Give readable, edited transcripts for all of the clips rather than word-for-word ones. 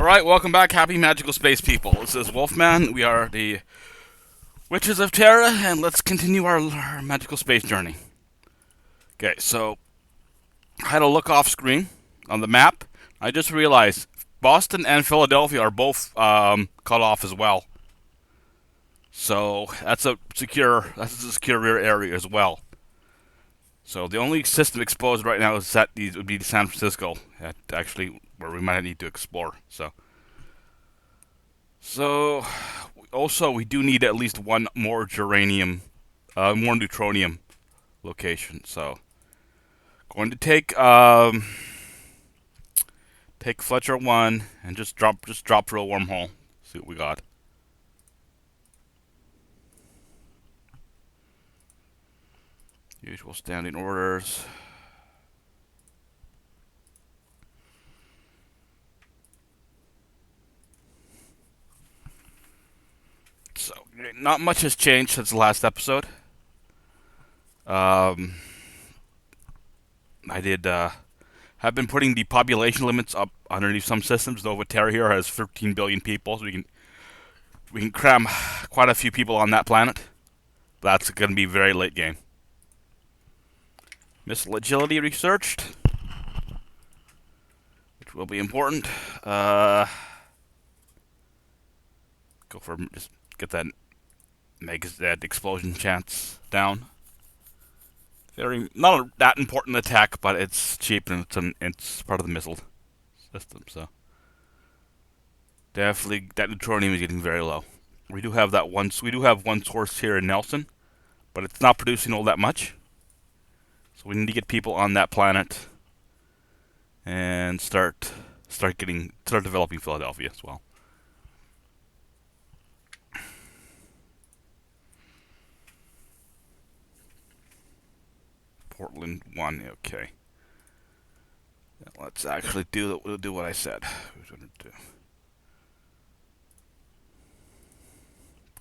Alright, welcome back, happy magical space people. This is Wolfman. We are the Witches of Terra, and let's continue our magical space journey. Okay, so I had a look off screen on the map. I just realized Boston and Philadelphia are both cut off as well. So that's a secure rear area as well. So the only system exposed right now is that would be San Francisco, actually where we might need to explore. So also we do need at least one more geranium, more neutronium location. So going to take Fletcher 1 and just drop through a wormhole. See what we got. Usual standing orders. So not much has changed since the last episode. I did have been putting the population limits up underneath some systems. Though Terra here has 13 billion people, so we can cram quite a few people on that planet. That's going to be very late game. Missile agility researched, which will be important. Go for just get that explosion chance down. Very not that important attack, but it's cheap and it's part of the missile system. So definitely that neutronium is getting very low. We do have one source here in Nelson, but it's not producing all that much. So we need to get people on that planet and start developing Philadelphia as well. Portland 1, okay. Let's actually do what I said.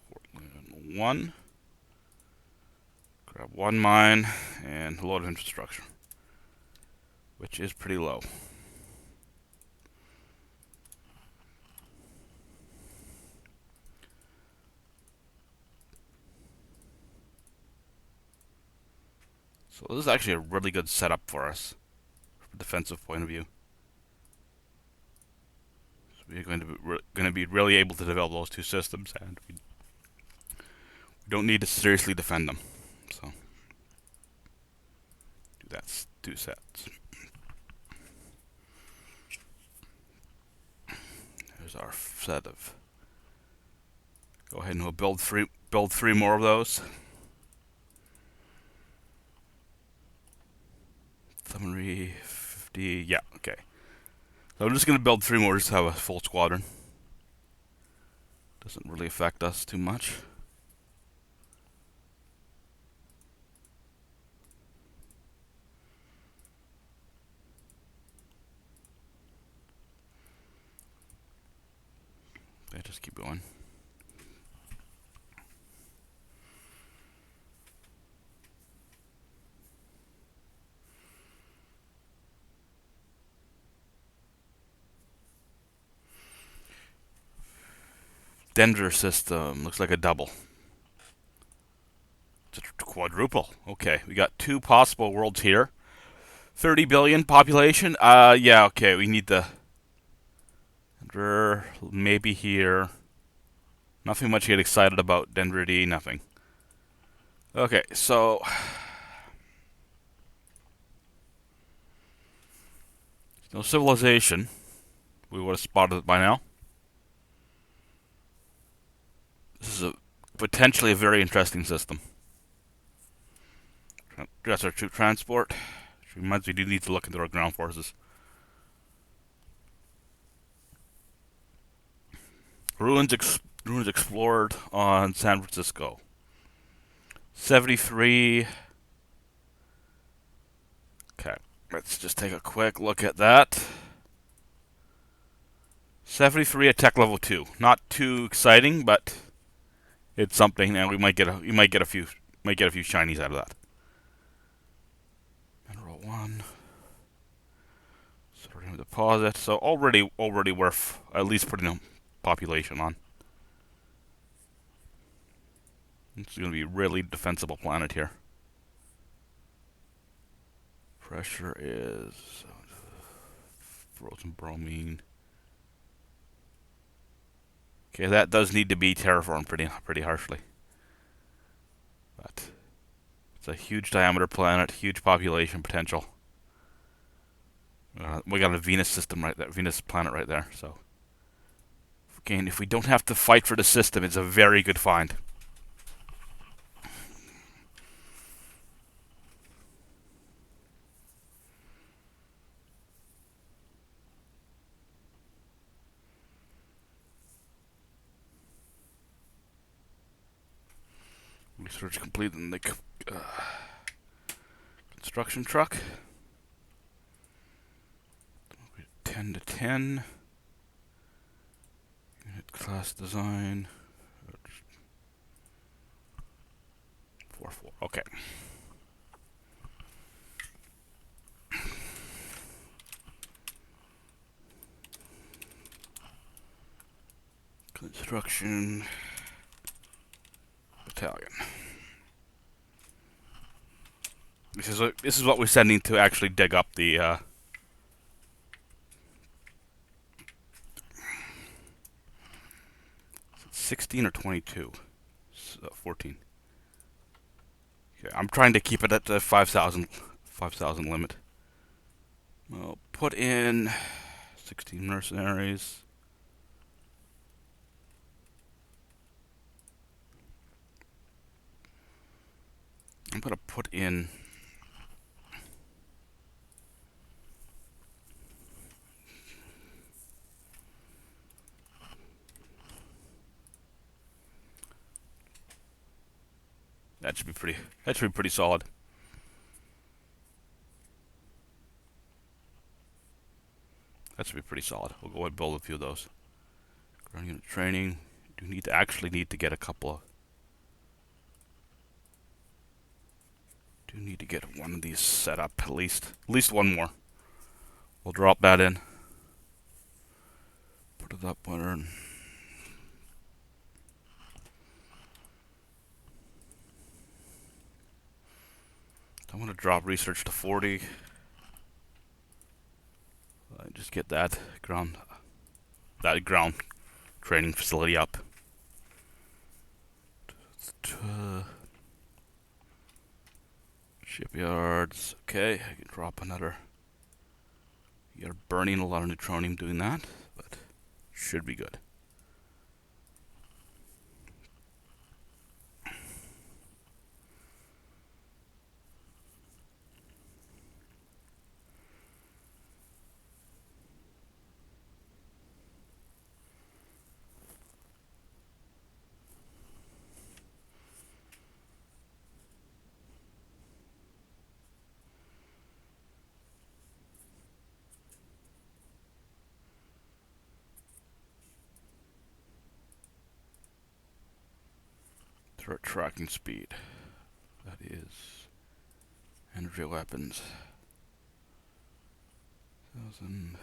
Portland 1. Grab one mine and a load of infrastructure, which is pretty low. So this is actually a really good setup for us, from a defensive point of view. So we're going to be really able to develop those two systems, and we don't need to seriously defend them. So that's 2 sets. There's our set of. Go ahead and we'll build three more of those. Summary 50. Yeah, okay. So I'm just going to build 3 more just to have a full squadron. Doesn't really affect us too much. Okay, just keep going. Denver system looks like a double. It's a quadruple. Okay, we got 2 possible worlds here. 30 billion population. Yeah, okay, we need the Denver maybe here. Nothing much to get excited about. Denver D, nothing. Okay, so no civilization. We would have spotted it by now. This is potentially a very interesting system. That's our troop transport. Which reminds me, we do need to look into our ground forces. Ruins explored on San Francisco. 73. Okay, let's just take a quick look at that. 73 at tech level 2. Not too exciting, but it's something, and we might get a few shinies out of that. Mineral 1. Uranium deposit. So already worth at least putting a population on. It's going to be a really defensible planet here. Pressure is frozen bromine. Okay, that does need to be terraformed pretty harshly. But it's a huge diameter planet, huge population potential. We got a Venus system right there, Venus planet right there. So again, if we don't have to fight for the system, it's a very good find. Research complete in the construction truck. 10 to 10. Unit class design. 4-4. Okay. Construction battalion. This is what we're sending to actually dig up the 16 or 22? 14. Okay, I'm trying to keep it at the 5,000 limit. We'll put in 16 mercenaries. I'm gonna put in that should be pretty solid. That should be pretty solid. We'll go ahead and build a few of those. Ground unit training. Do need to get a couple of. Do need to get one of these set up at least one more. We'll drop that in. Put it up there. I want to drop research to 40. Just get that ground training facility up. Shipyards. Okay, I can drop another. You're burning a lot of neutronium doing that, but should be good. Threat tracking speed. That is energy weapons. 1,000.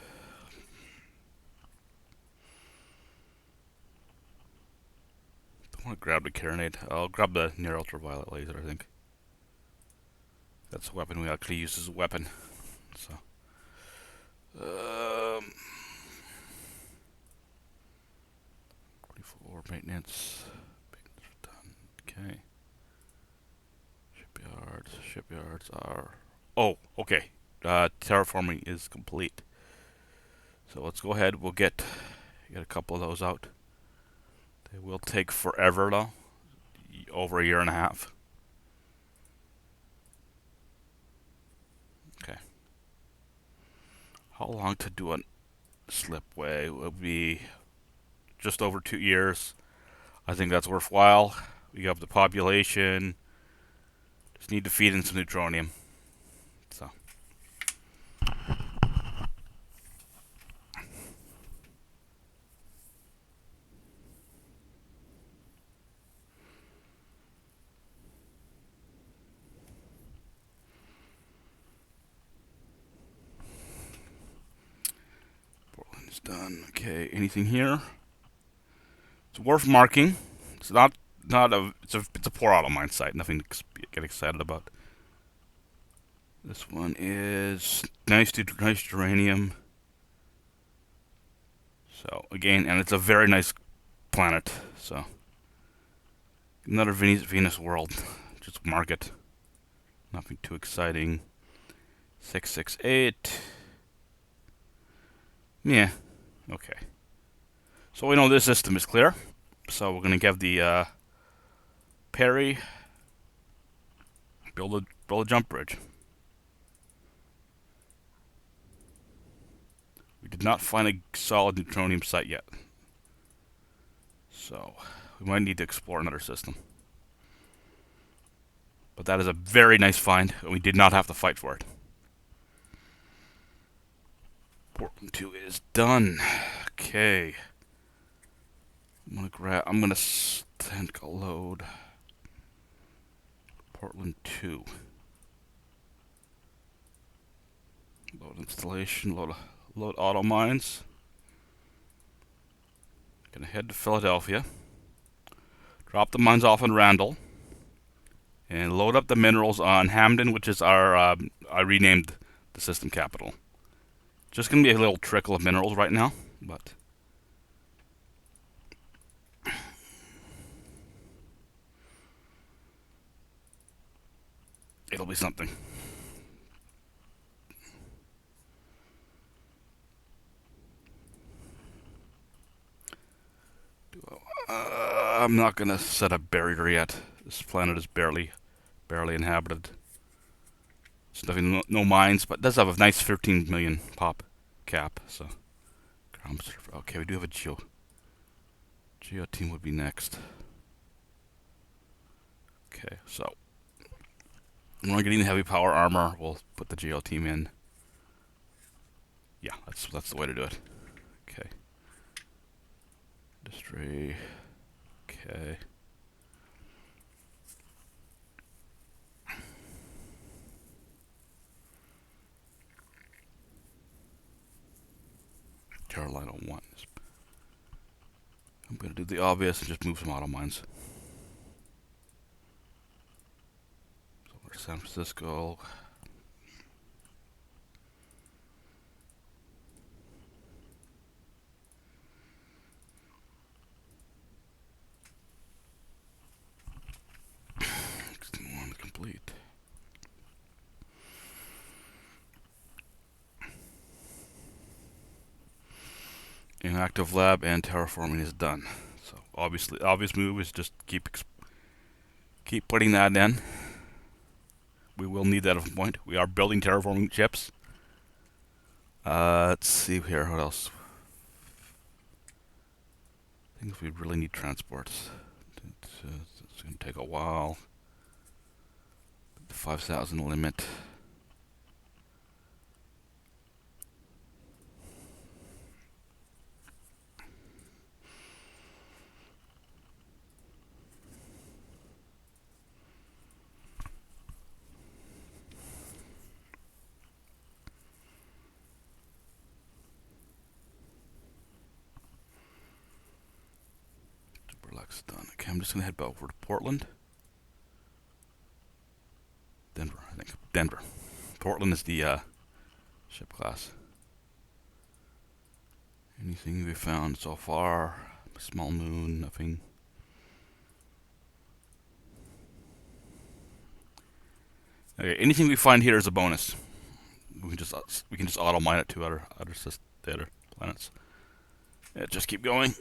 I want to grab the carronade. I'll grab the near ultraviolet laser, I think. That's a weapon we actually use as a weapon. So 44 maintenance. Done. Okay. Shipyards are. Oh, okay. Terraforming is complete. So let's go ahead. We'll get a couple of those out. They will take forever though. Over a year and a half. Okay. How long to do a slipway? Will be just over 2 years. I think that's worthwhile. We have the population. Just need to feed in some neutronium. So. one. Okay, anything here? It's worth marking. It's not a it's a poor auto mine site. Nothing to get excited about. This one is nice uranium. So again, and it's a very nice planet. So another Venus world. Just mark it. Nothing too exciting. 668. Yeah. Okay. So we know this system is clear. So we're gonna give the Perry build a jump bridge. We did not find a solid neutronium site yet. So we might need to explore another system. But that is a very nice find, and we did not have to fight for it. Portland 2 is done. Okay. I'm gonna send a load. Portland 2. Load installation, load auto mines. Gonna head to Philadelphia. Drop the mines off in Randall. And load up the minerals on Hamden, which is our, I renamed the system capital. Just gonna be a little trickle of minerals right now, but it'll be something. I'm not gonna set a barrier yet. This planet is barely inhabited. It's nothing, no mines, but it does have a nice 13 million pop cap. So, okay, we do have a geo team would be next. Okay, so when we're getting the heavy power armor, we'll put the geo team in. Yeah, that's the way to do it. Okay. Industry. Okay. Carolina 1. I'm going to do the obvious and just move some auto mines. So we're San Francisco. One complete. Inactive lab and terraforming is done. So obviously, obvious move is just keep putting that in. We will need that at some point. We are building terraforming chips. Let's see here. What else? I think we really need transports. It's going to take a while. The 5,000 limit. Relax, done. Okay, I'm just going to head back over to Portland. Denver, I think. Denver. Portland is the ship class. Anything we found so far? Small moon, nothing. Okay, anything we find here is a bonus. We can just auto mine it to other planets. Yeah, just keep going.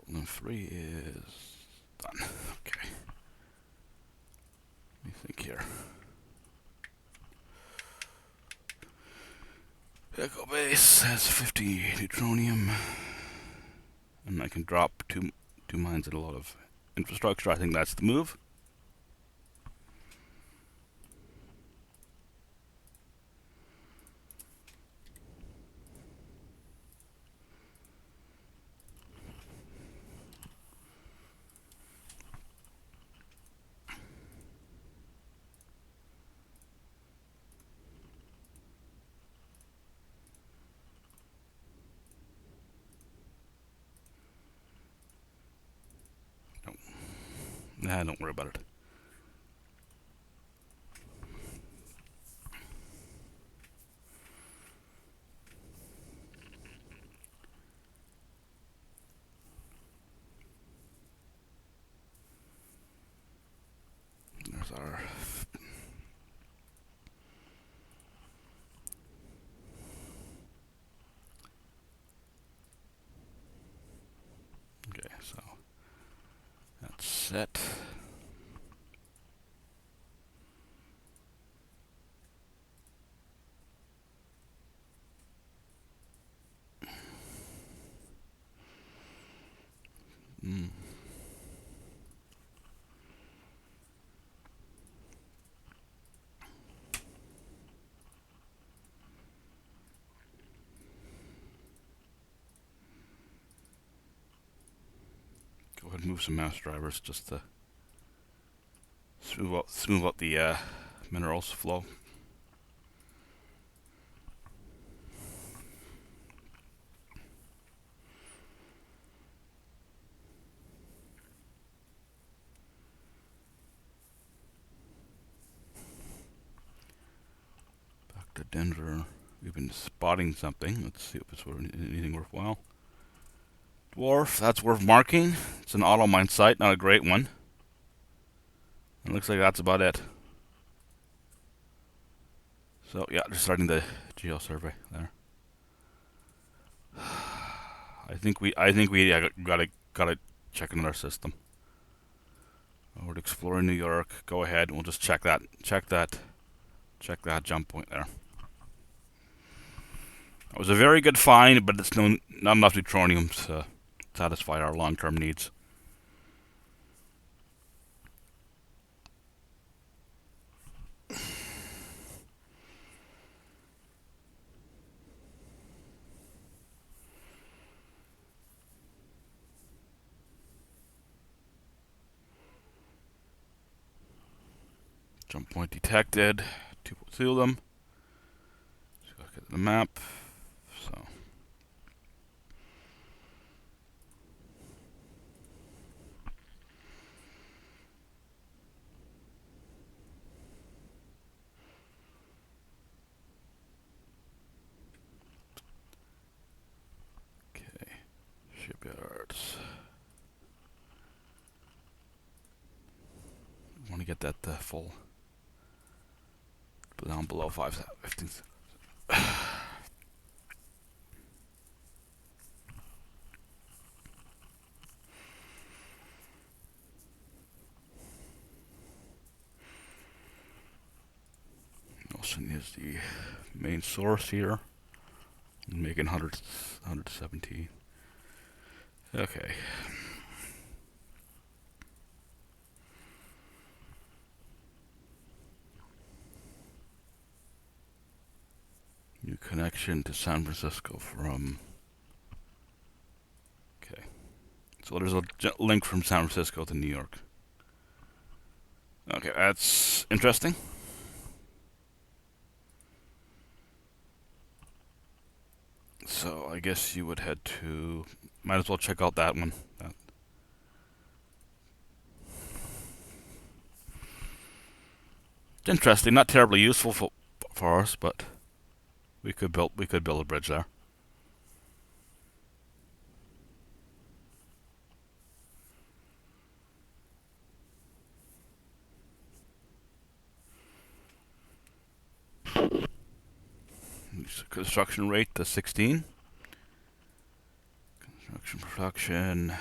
Portland 3 is done. Okay. Let me think here. Echo base has 50 neutronium, and I can drop two mines and a lot of infrastructure. I think that's the move. Don't worry about it. There's our... Okay, so that's set. Go ahead and move some mouse drivers just to smooth out the minerals flow. Back to Denver. We've been spotting something. Let's see if it's anything worthwhile. Dwarf, that's worth marking. It's an auto mine site, not a great one. It looks like that's about it. So yeah, just starting the geo survey there. I think we gotta check another system. We're exploring New York. Go ahead. We'll just check that jump point there. It was a very good find, but it's not enough neutronium to satisfy our long-term needs. Jump point detected. 2 of them. Let's look at the map. So. Okay. Shipyards. We want to get that full. Down below 515. Nelson is the main source here. I'm making 170. Okay. New connection to San Francisco from... Okay. So there's a link from San Francisco to New York. Okay, that's interesting. So I guess you would head to... Might as well check out that one. It's interesting, not terribly useful for us, but we could build a bridge there. Construction rate to 16. Construction production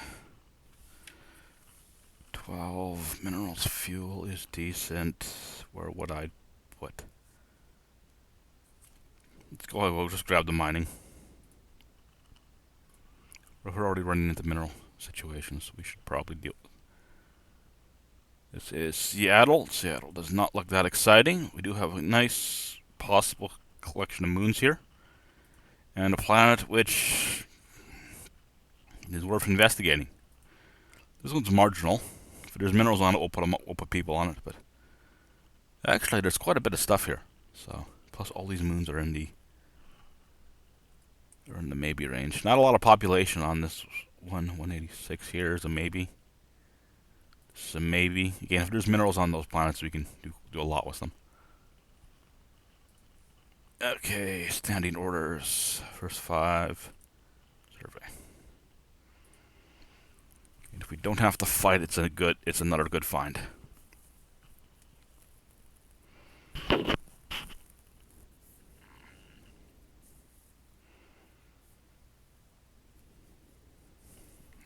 12. Minerals fuel is decent. Where would I put? Let's go ahead, we'll just grab the mining. We're already running into mineral situations, so we should probably deal with it. This is Seattle. Seattle does not look that exciting. We do have a nice possible collection of moons here. And a planet which is worth investigating. This one's marginal. If there's minerals on it, we'll put people on it. But actually, there's quite a bit of stuff here. So plus, all these moons are in the maybe range. Not a lot of population on this one. 186 here is a maybe. So maybe, again, if there's minerals on those planets, we can do a lot with them. Okay, standing orders. First 5. Survey. And if we don't have to fight, it's another good find.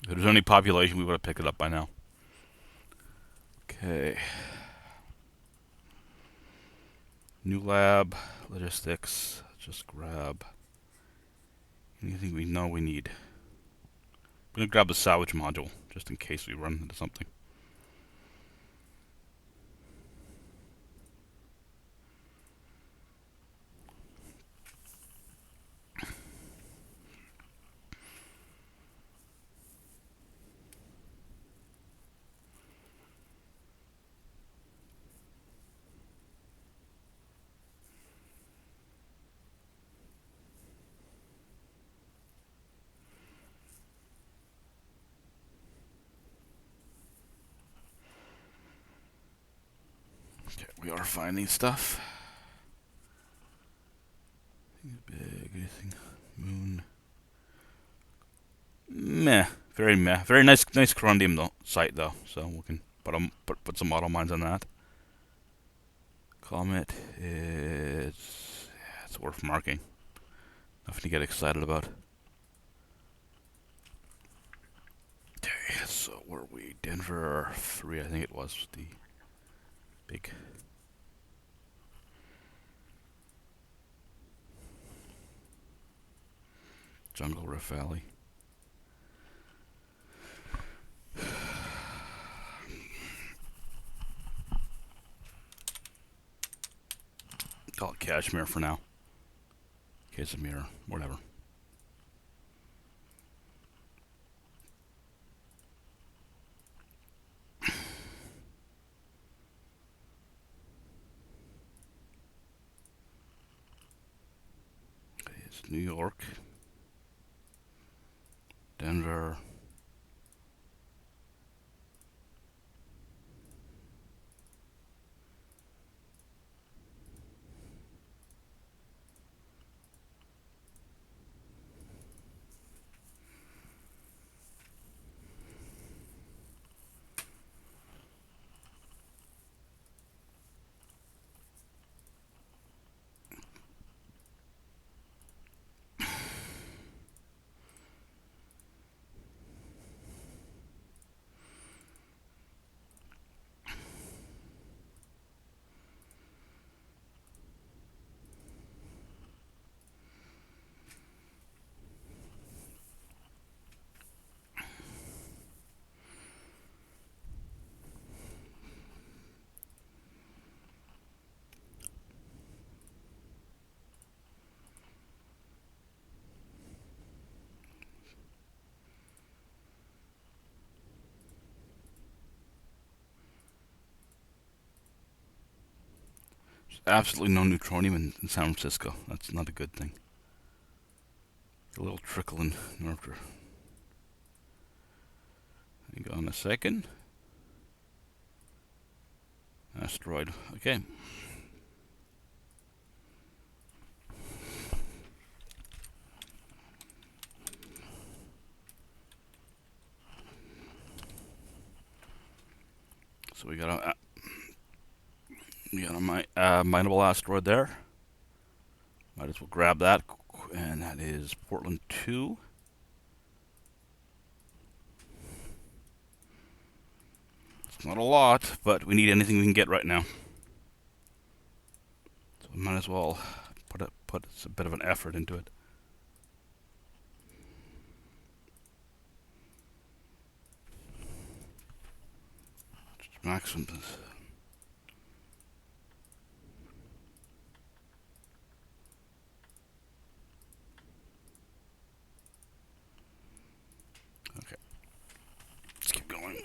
If there's any population, we would have picked it up by now. Okay. New lab, logistics. Just grab anything we know we need. I'm gonna grab the salvage module, just in case we run into something. Okay, we are finding stuff. Big, anything? Moon. Meh. Very meh. Very nice corundium though site though, so we can put some auto mines on that. Comet is it's worth marking. Nothing to get excited about. Okay, so where are we? Denver 3, I think it was the big. Jungle Rift Valley. Call it Kashmir for now. Casimir, whatever. It's New York, Denver. There's absolutely no neutronium in San Francisco. That's not a good thing. A little trickle in North. Hang on a second. Asteroid. Okay. So we got a mineable asteroid there. Might as well grab that, and that is Portland 2. It's not a lot, but we need anything we can get right now. So we might as well put a bit of an effort into it. Just maximum. Okay. Let's keep going.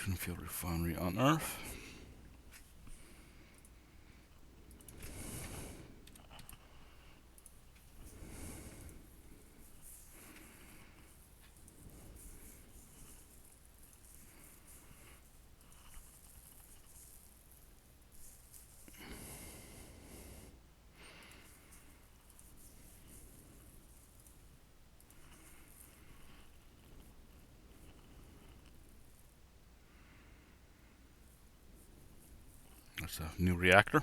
Ocean Field Refinery on Earth. There's a new reactor.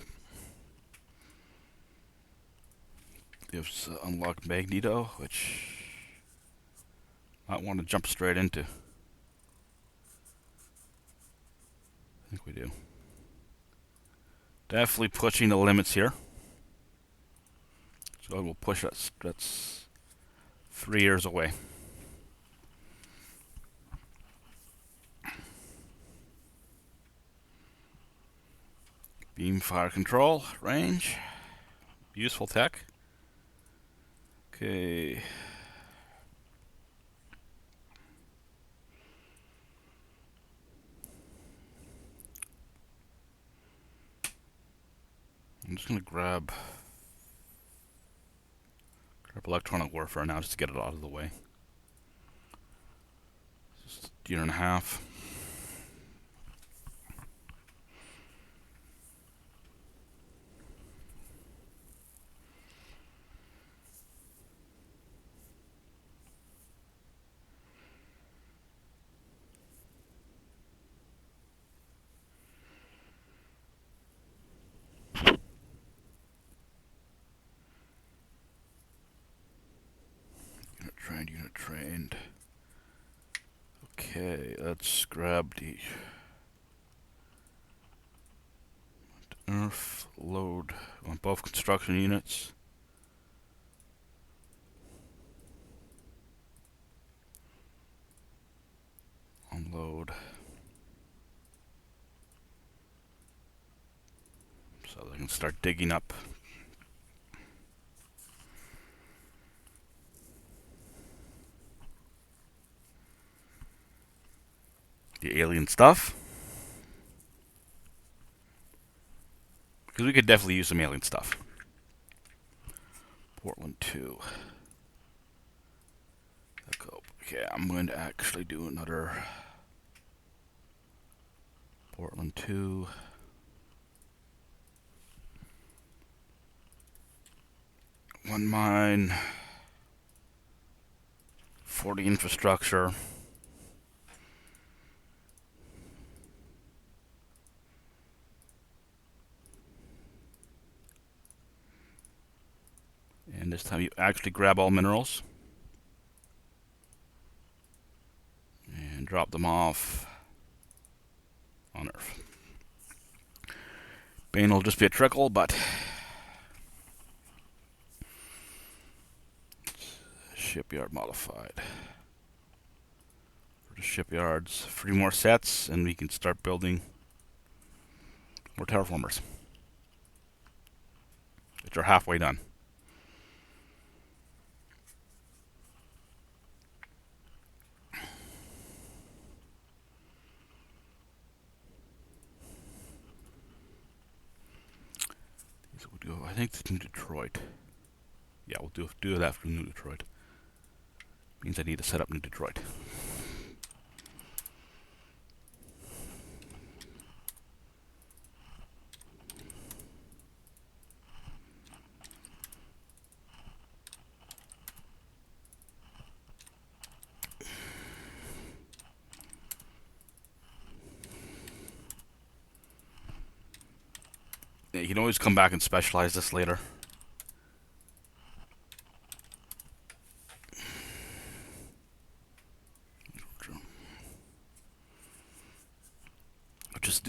Gives unlocked Magneto, which I might want to jump straight into. I think we do. Definitely pushing the limits here. So we'll push us. That's 3 years away. Beam fire control, range. Useful tech. Okay. I'm just gonna grab electronic warfare now just to get it out of the way. Just a year and a half. Unit trained. Okay, let's grab the Earth load on both construction units. Unload. So they can start digging up. The alien stuff. Because we could definitely use some alien stuff. Portland 2. Okay, I'm going to actually do another Portland 2. One mine. 40 infrastructure. And this time you actually grab all minerals and drop them off on Earth. Bane will just be a trickle, but shipyard modified. For the shipyards, 3 more sets, and we can start building more terraformers, which are halfway done. I think it's New Detroit. Yeah, we'll do that for New Detroit. Means I need to set up New Detroit. Yeah, you can always come back and specialize this later.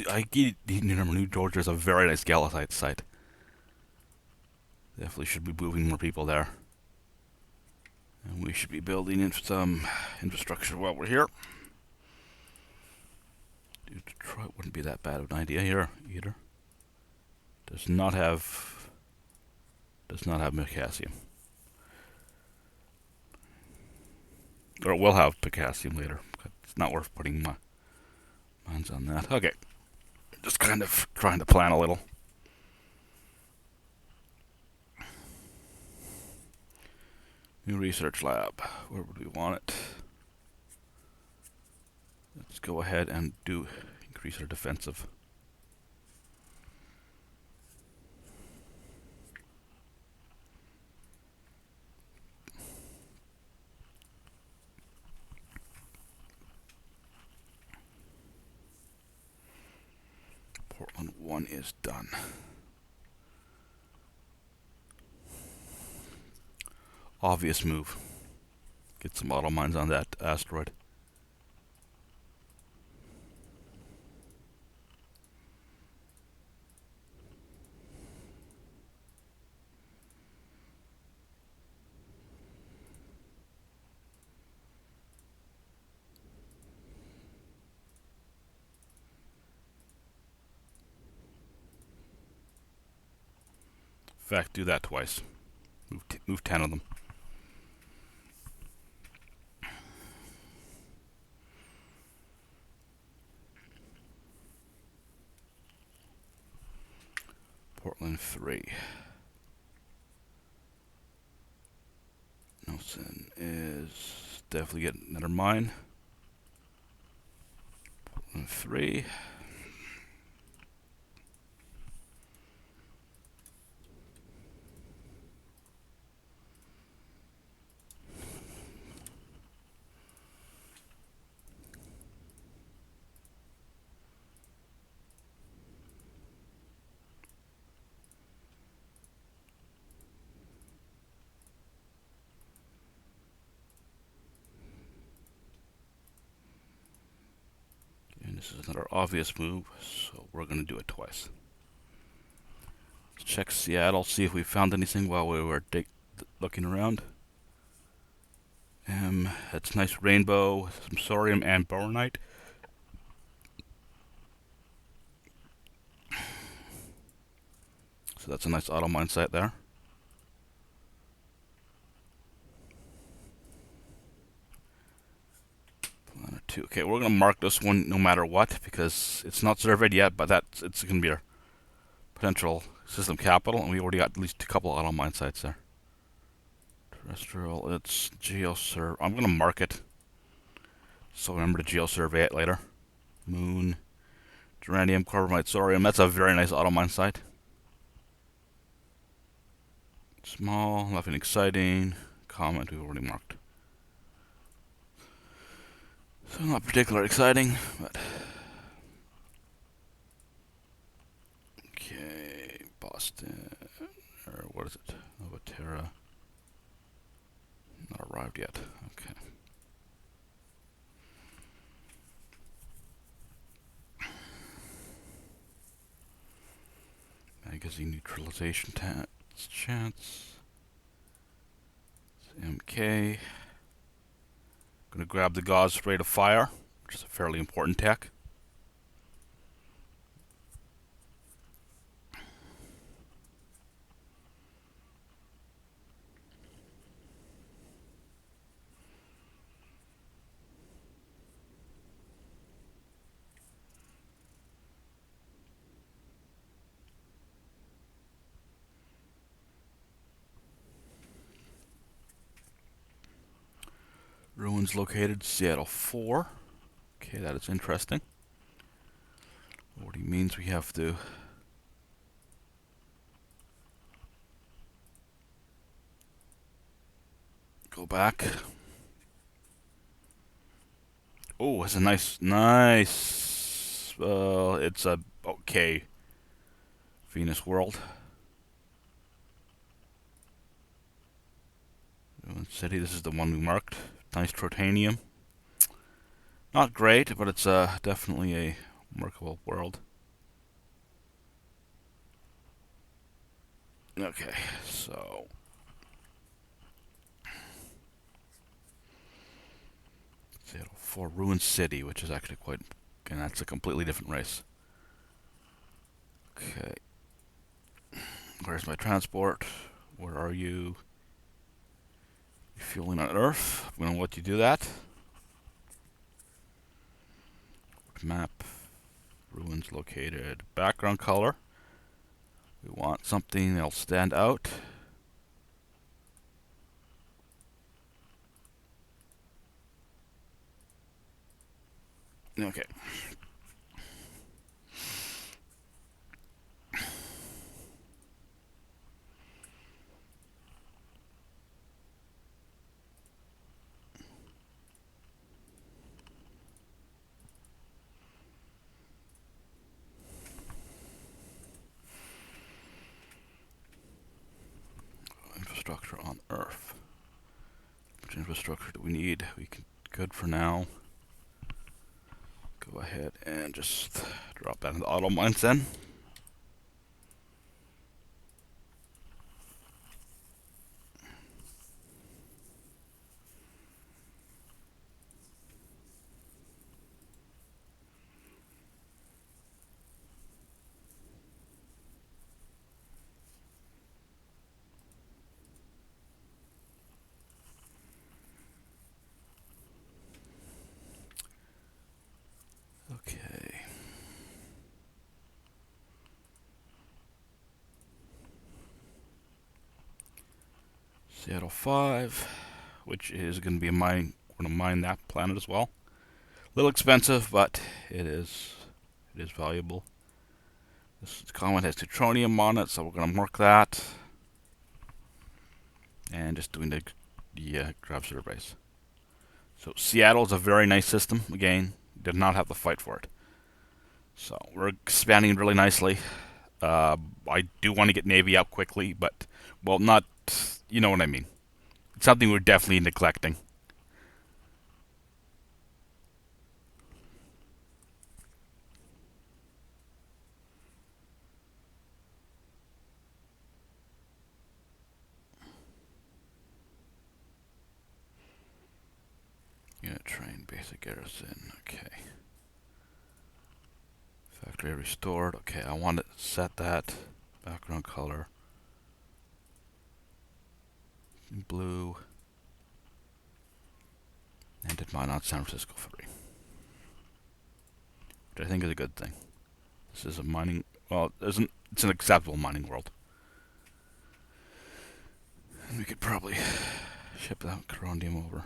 I need to remember, New Georgia is a very nice Galatite site. Definitely should be moving more people there. And we should be building in some infrastructure while we're here. Detroit wouldn't be that bad of an idea here either. Does not have potassium. Or it will have potassium later. It's not worth putting my Mine's on that. Okay. Just kind of trying to plan a little. New research lab. Where would we want it? Let's go ahead and do increase our defensive. Portland 1 is done. Obvious move. Get some auto mines on that asteroid. In fact, do that twice. Move 10 of them. Portland 3. Nelson is definitely getting another mine. Portland 3. This is another obvious move, so we're going to do it twice. Let's check Seattle, see if we found anything while we were looking around. That's nice rainbow, some thorium and boronite. So that's a nice auto mine site there. Planet 2. Okay, we're going to mark this one no matter what because it's not surveyed yet, but it's going to be our potential system capital, and we already got at least a couple auto mine sites there. Terrestrial, it's geosurvey. I'm going to mark it, so remember to geosurvey it later. Moon, geranium, carbonite, thorium. That's a very nice auto mine site. Small, nothing exciting. Comment we've already marked. So not particularly exciting, but okay. Boston, or what is it? Oh, Terra. Not arrived yet. Okay. Magazine neutralization chance. It's MK. Gonna grab the gauze rate of fire, which is a fairly important tech. Ruins located Seattle 4. Okay, that is interesting. What he means we have to go back. Oh, it's a nice. It's a okay Venus world. Ruin City. This is the one we marked. Nice trotanium. Not great, but it's definitely a remarkable world. Okay, so Seattle for Ruin City, which is actually quite, and that's a completely different race. Okay, where's my transport? Where are you? You're fueling on Earth. I'm gonna let you do that. Map. Ruins located. Background color. We want something that'll stand out. Okay. Infrastructure on Earth. Which infrastructure do we need? We can good for now. Go ahead and just drop that into auto mines then. Okay. Seattle 5, which is going to be a mine. We're going to mine that planet as well. A little expensive, but it is valuable. This comet has neutronium on it, so we're going to mark that. And just doing the grab surveys. So Seattle is a very nice system. Again, did not have to fight for it. So we're expanding really nicely. I do want to get Navy out quickly, but, well, not, you know what I mean. It's something we're definitely neglecting. Unit train, basic garrison, okay. Factory restored, okay, I want to set that. Background color. Blue. And did mine on San Francisco 3. Which I think is a good thing. This is a mining, well, it's an acceptable mining world. And we could probably ship that coronium over.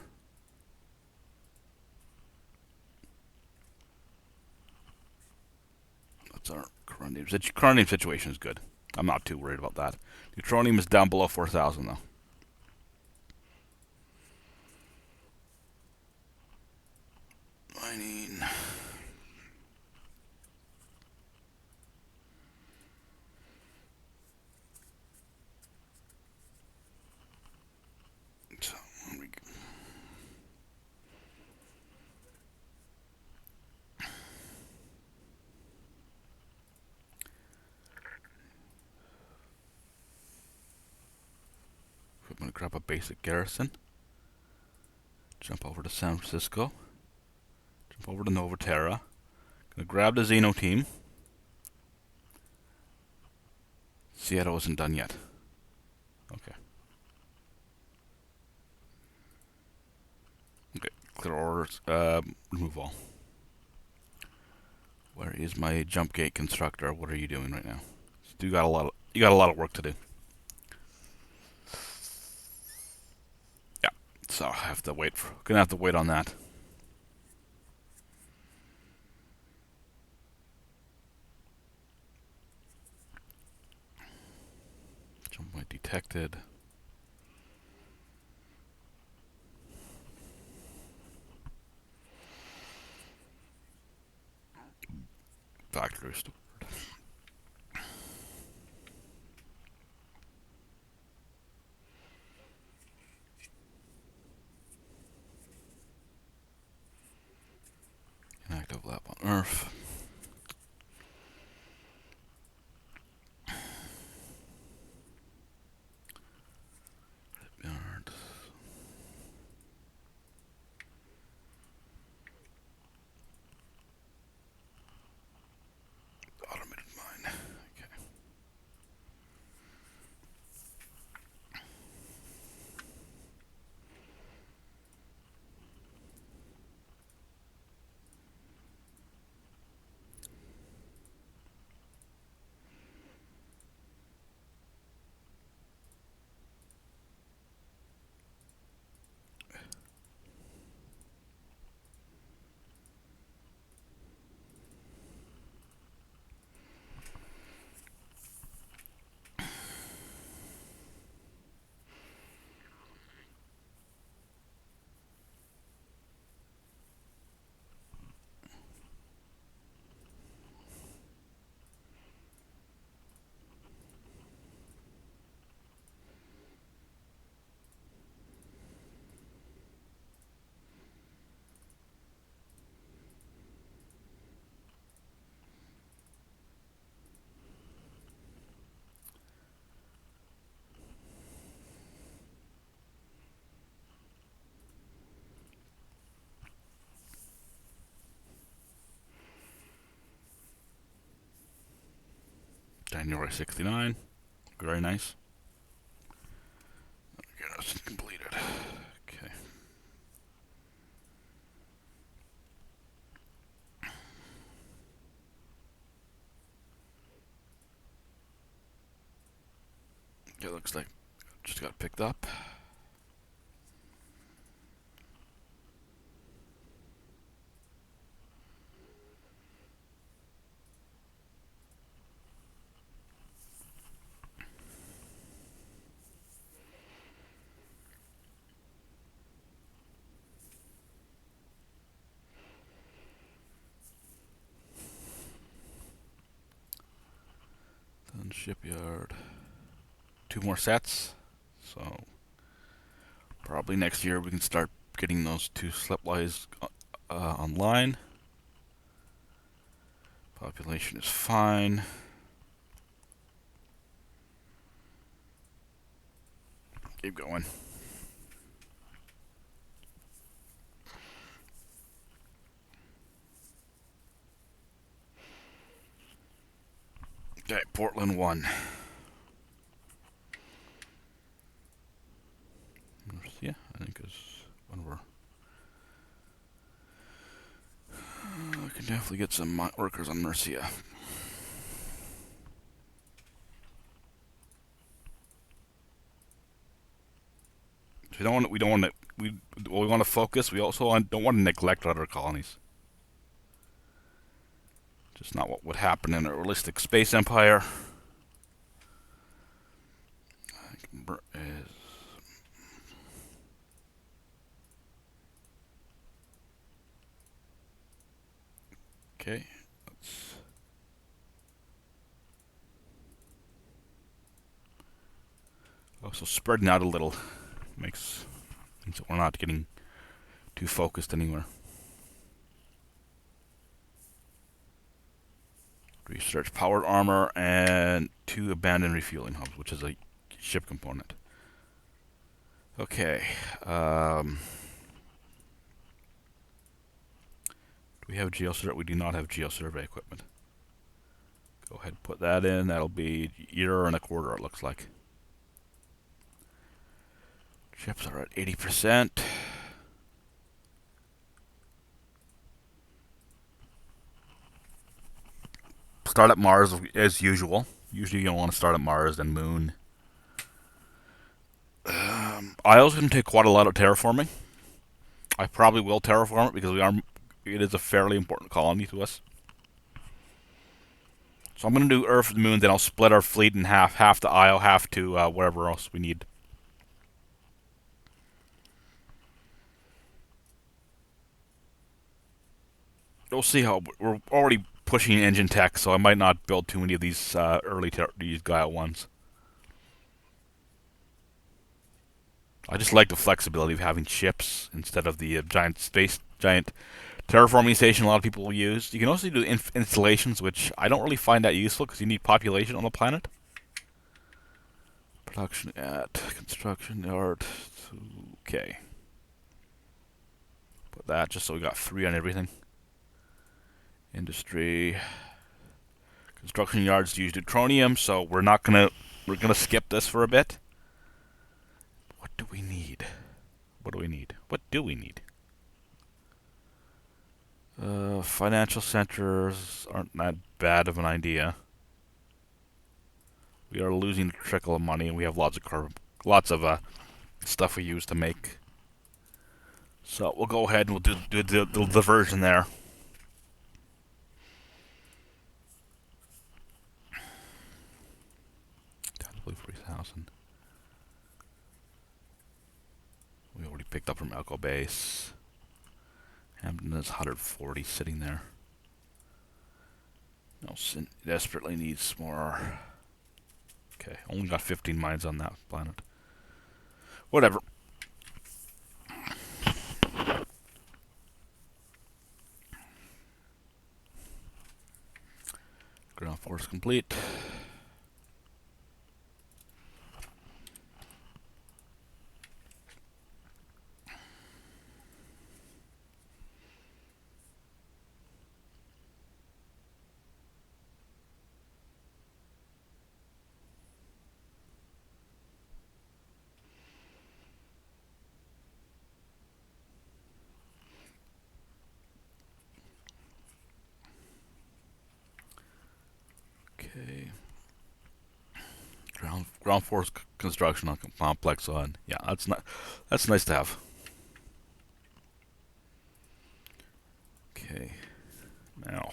That's our coronium. Coronium situation is good. I'm not too worried about that. Neutronium is down below 4,000 though. Mining. So, here we go. I'm going to grab a basic garrison. Jump over to San Francisco. Jump over to Terra. Gonna grab the Xeno team. Seattle isn't done yet. Okay. Okay. Clear orders. Remove all. Where is my jump gate constructor? What are you doing right now? You got a lot of work to do. Yeah. So I have to wait for. Gonna have to wait on that. Jump point detected. Factory restored. Inactive lab on Earth. January 69. Very nice. Yes, completed. Okay. It looks like just got picked up. Then shipyard. 2 more sets. So probably next year we can start getting those 2 slipwise online. Population is fine. Keep going. Okay, Portland 1. Yeah, I think is when we're. I can definitely get some workers on Mercia. So we don't want to. We want to focus. We also don't want to neglect other colonies. Just not what would happen in a realistic space empire. Is okay. Let's also spreading out a little makes so we're not getting too focused anywhere. Research powered armor and 2 abandoned refueling hubs, which is a ship component. Okay. Do we have geosurvey? We do not have geosurvey equipment. Go ahead and put that in. That'll be a year and a quarter, it looks like. Ships are at 80%. Start at Mars as usual. Usually you don't want to start at Mars, then Moon. I also can take quite a lot of terraforming. I probably will terraform it because it is a fairly important colony to us. So I'm going to do Earth and Moon, then I'll split our fleet in half to Io, half to wherever else we need. We'll see how we're already pushing engine tech, so I might not build too many of these these Gaia ones. I just like the flexibility of having ships instead of the giant terraforming station a lot of people will use. You can also do installations, which I don't really find that useful because you need population on the planet. Production at construction yard. Okay. Put that just so we got 3 on everything. Industry. Construction yards use neutronium, so we're gonna skip this for a bit. What do we need? What do we need? What do we need? Financial centers aren't that bad of an idea. We are losing a trickle of money, and we have lots of stuff we use to make. So we'll go ahead and we'll do the diversion there. Blue 3,000. We already picked up from Elko Base. Hampton is 140 sitting there. Nelson desperately needs more. Okay, only got 15 mines on that planet. Whatever. Ground force complete. Okay. Ground force construction on complex on. Yeah, that's nice to have. Okay. Now,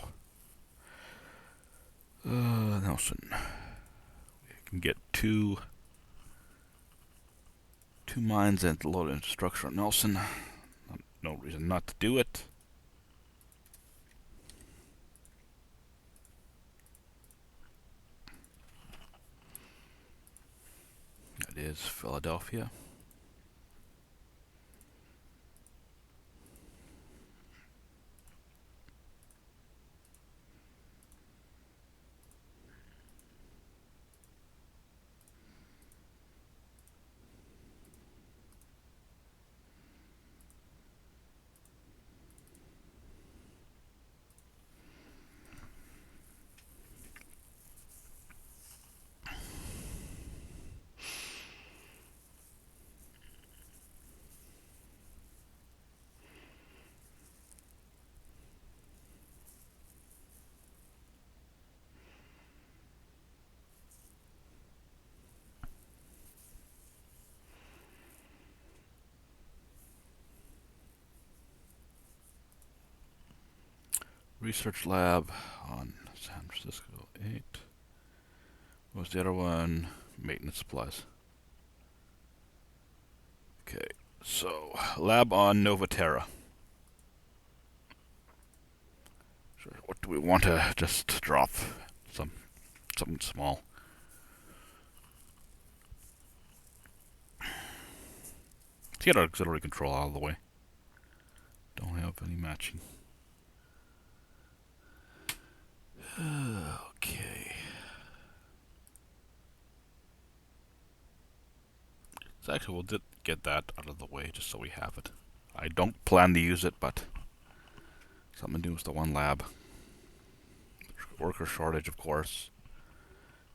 Nelson, we can get two mines and load infrastructure on Nelson. No reason not to do it. That is Philadelphia. Research lab on San Francisco 8. What was the other one? Maintenance supplies. Okay, so lab on Nova Terra. Sure. What do we want to just drop? Something small. Let's get our auxiliary control out of the way. Don't have any matching. Okay. So actually, we'll get that out of the way just so we have it. I don't plan to use it, but something to do with the one lab. Worker shortage, of course.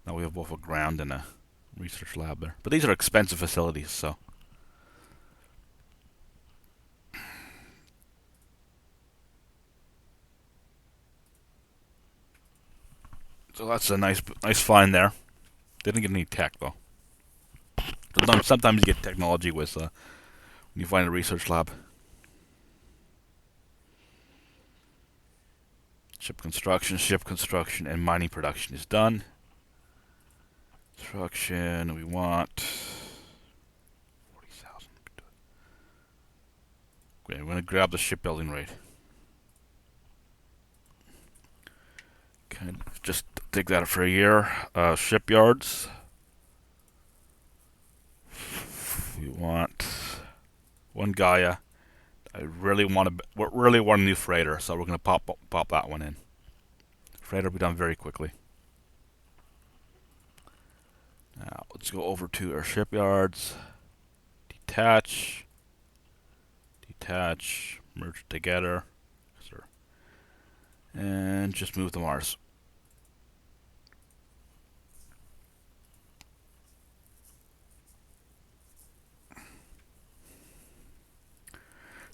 Now we have both a ground and a research lab there. But these are expensive facilities, so. So that's a nice find there. Didn't get any tech though. Sometimes you get technology with when you find a research lab. Ship construction, and mining production is done. Construction, we want 40,000. Okay, we're going to grab the shipbuilding rate. Okay, just take that for a year. Shipyards. We want one Gaia. I really want a new freighter, so we're going to pop that one in. Freighter will be done very quickly. Now let's go over to our shipyards. Detach, merge together, and just move to Mars.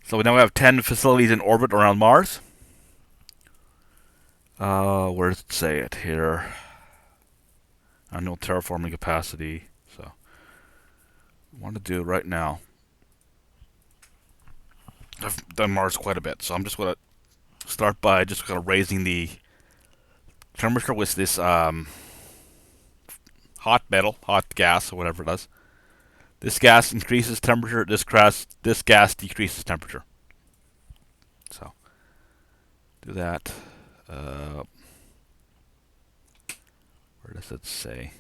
So now we have 10 facilities in orbit around Mars. Where does it say it here? Annual terraforming capacity. So, I want to do it right now. I've done Mars quite a bit, so I'm just going to start by just kind of raising the temperature with this hot gas, or whatever it does. This gas increases temperature. This gas decreases temperature. So, do that. Where does it say?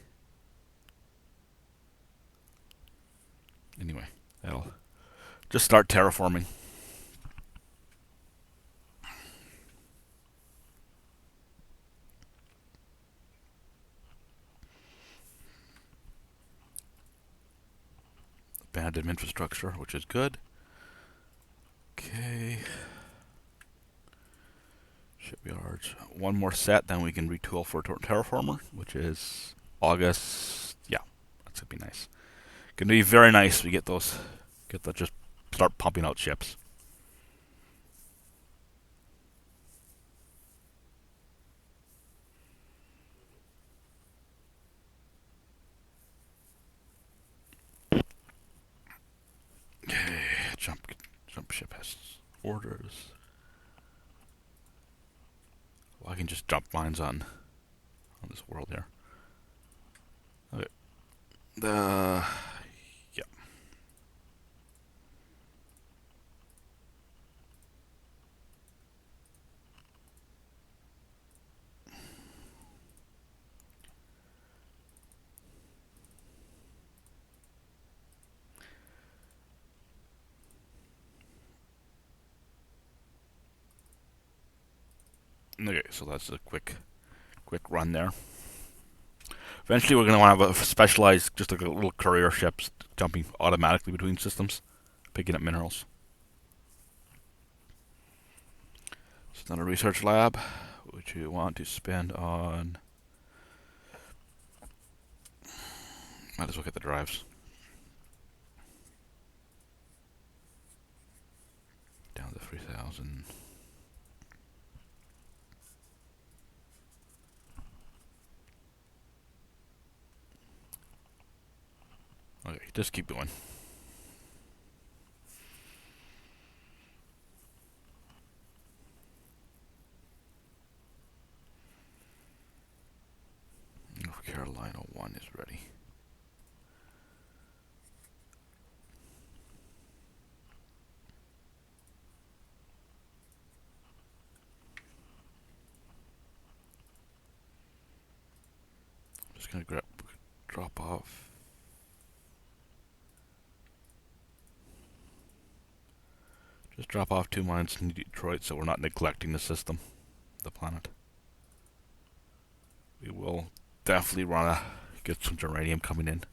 Anyway, that'll just start terraforming. Abandoned infrastructure, which is good. Okay. Shipyards. One more set, then we can retool for Terraformer, which is August. Yeah, that's gonna be nice. Gonna be very nice. We get those. Just start pumping out ships. ship has orders. Well, I can just dump mines on this world here. Okay. Yeah. Okay, so that's a quick run there. Eventually, we're going to want to have a specialized, just like a little courier ships jumping automatically between systems, picking up minerals. It's not a research lab, which you want to spend on. Might as well get the drives. Down to 3,000. Okay, just keep going. North Carolina 1 is ready. I'm just going to drop off. Just drop off 2 mines in Detroit so we're not neglecting the system, the planet. We will definitely want to get some uranium coming in.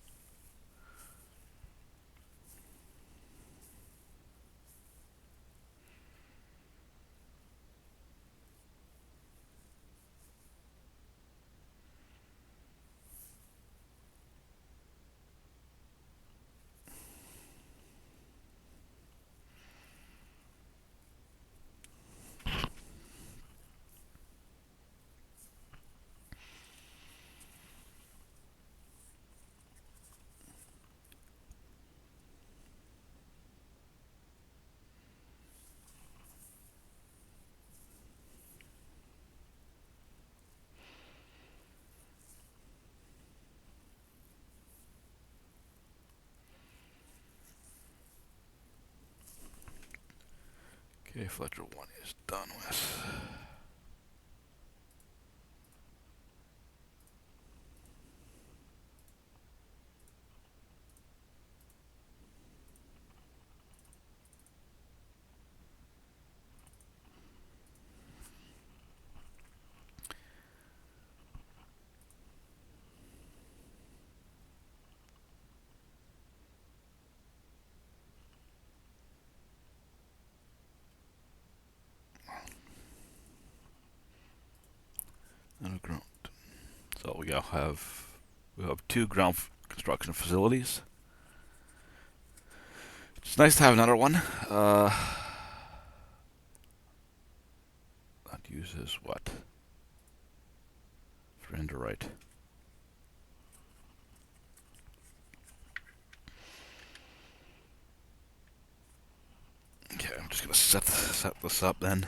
Okay, Fletcher 1 is done with. Underground. So we have 2 ground construction facilities. It's nice to have another one. That uses what? For Indorite. Okay, I'm just gonna set this up then.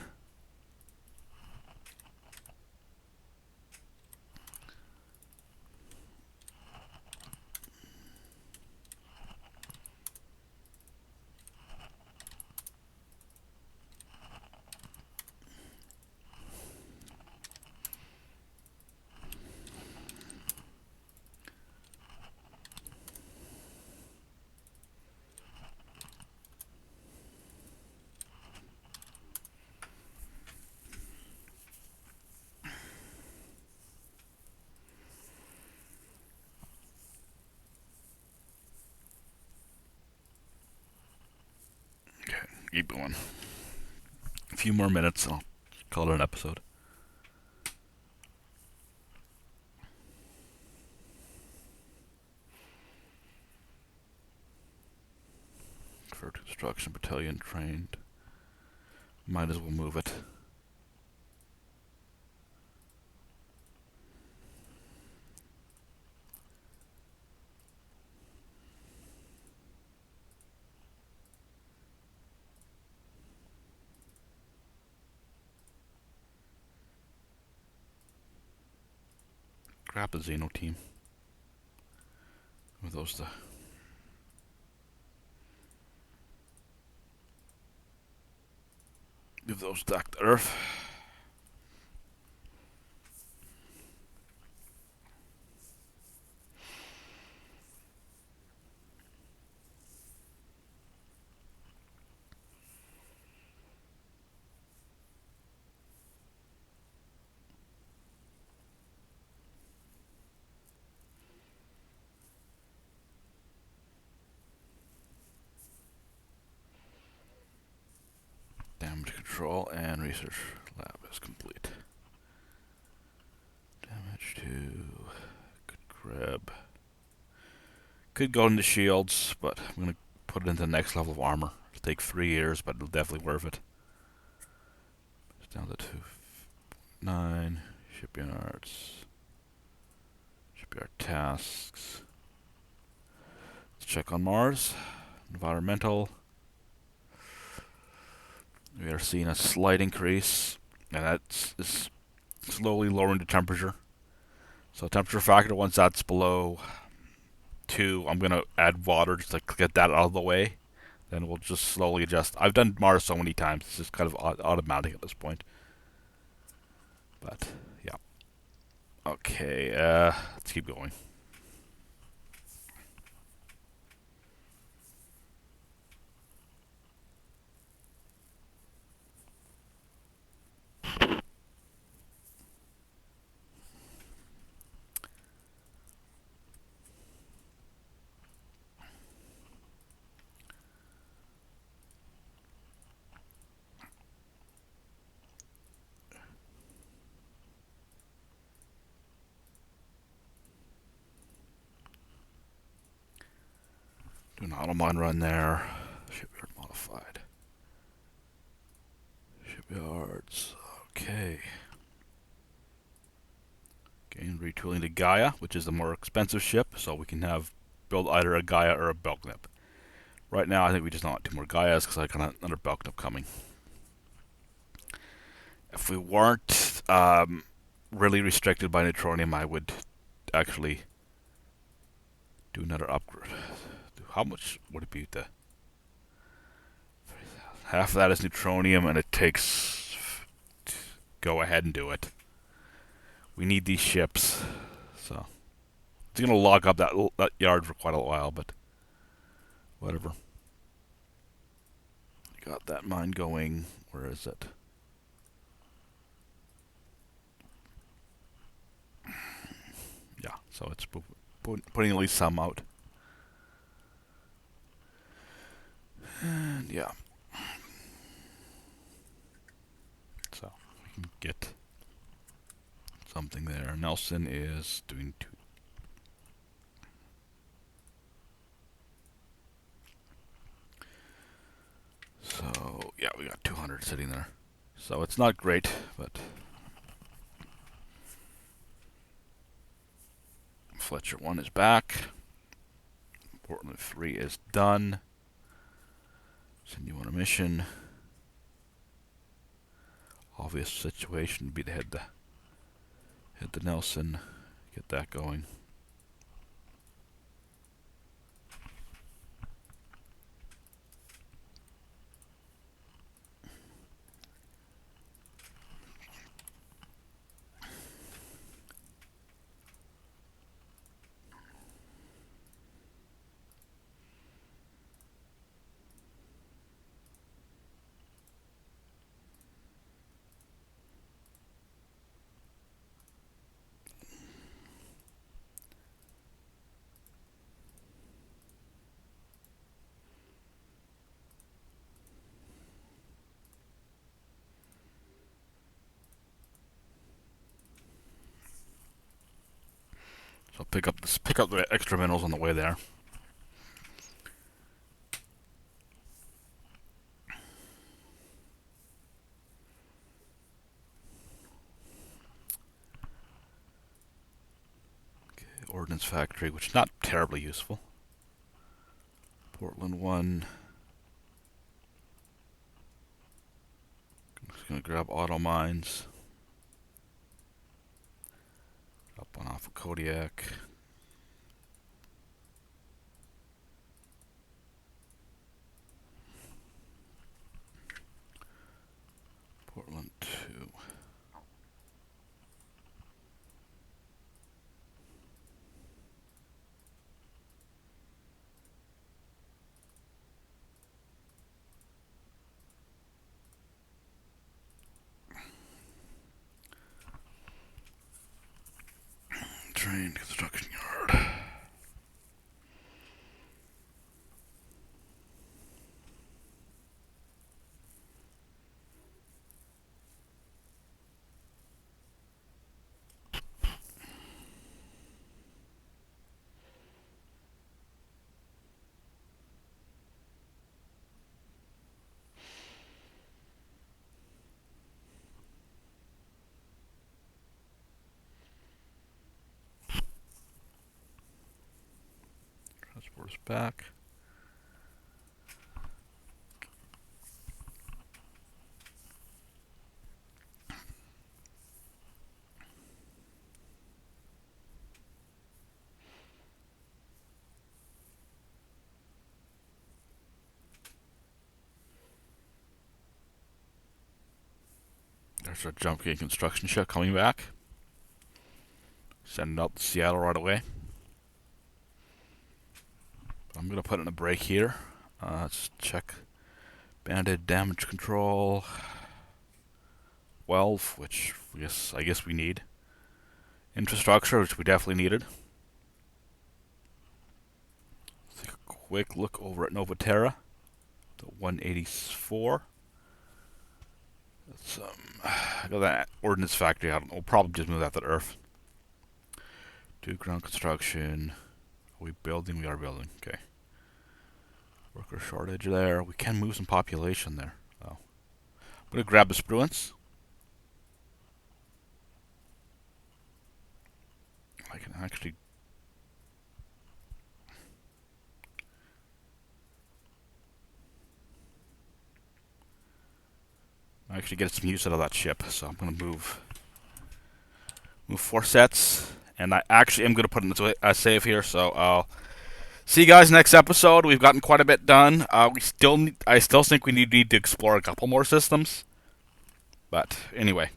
Keep going. A few more minutes and I'll call it an episode. For construction battalion trained. Might as well move it. grab the Xeno team. With those the give those back to Earth. Damage control and research lab is complete. Damage to good grab. Could go into shields, but I'm gonna put it into the next level of armor. It'll take 3 years, but it'll definitely worth it. It's down to 2.9 shipyards. Shipyard tasks. Let's check on Mars. Environmental. We are seeing a slight increase, and that's slowly lowering the temperature. So temperature factor, once that's below 2, I'm going to add water just to get that out of the way. Then we'll just slowly adjust. I've done Mars so many times, it's just kind of automatic at this point. But, yeah. Okay, let's keep going. Do an auto mine run there. Shipyard modified. Shipyards. Okay. Again, retooling to Gaia, which is the more expensive ship, so we can build either a Gaia or a Belknap. Right now, I think we just want 2 more Gaias because I got another Belknap coming. If we weren't really restricted by neutronium, I would actually do another upgrade. How much would it be? Half of that is neutronium, and it takes. Go ahead and do it. We need these ships, so it's gonna lock up that yard for quite a while, but whatever. Got that mine going. Where is it? Yeah, so it's putting at least some out. And yeah. So we can get something there. Nelson is doing 2. So yeah, we got 200 sitting there. So it's not great, but Fletcher 1 is back. Portland 3 is done. Send you on a mission. Obvious situation would be to head to Nelson, get that going. So pick up the extra minerals on the way there. Okay, Ordnance Factory, which is not terribly useful. Portland 1. I'm just gonna grab auto mines. Spun off of Kodiak. Portland 2. Train construction yard. Transport's back. There's our jump gate construction ship coming back. Sending out to Seattle right away. I'm going to put in a break here. Let's check banded damage control. 12, which I guess we need. Infrastructure, which we definitely needed. Let's take a quick look over at Terra. The 184. Let's go to that ordnance factory. We'll probably just move that to Earth. Do ground construction. Are we building? We are building. Okay. Worker shortage there. We can move some population there. Oh. I'm going to grab the spruance. I can actually get some use out of that ship, so I'm going to move 4 sets, and I actually am going to put in a save here, so I'll see you guys next episode. We've gotten quite a bit done. I still think we need to explore a couple more systems, but anyway,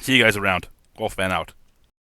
see you guys around. Wolfman out.